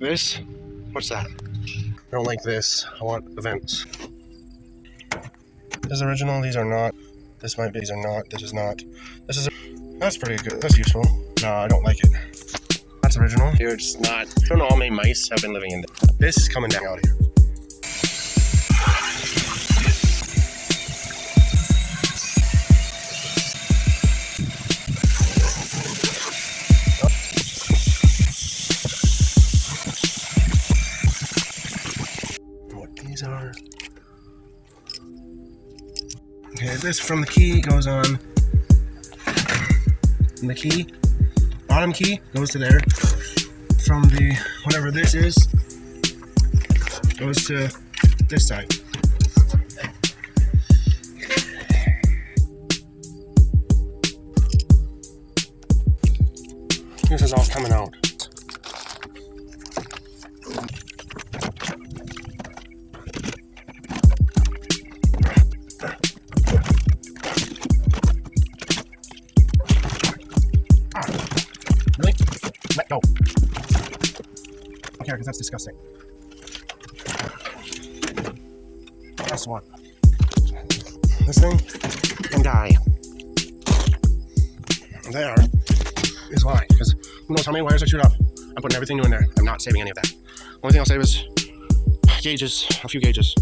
This? What's that? I don't like this. I want events. This is original. These are not. This might be. These are not. This is not. This is. That's pretty good. That's useful. No, I don't like it. That's original. Here it's not. I don't know how many mice have been living in this. This is coming down out here. What these are. Okay, this from the key goes on. And the key, bottom key, goes to there. From the, whatever this is, goes to this side. This is all coming out. Really? Let go. Okay, because that's disgusting. Last one. This thing can die. There is why. Because who knows how many wires I shoot up. I'm putting everything new in there. I'm not saving any of that. Only thing I'll save is gauges, a few gauges.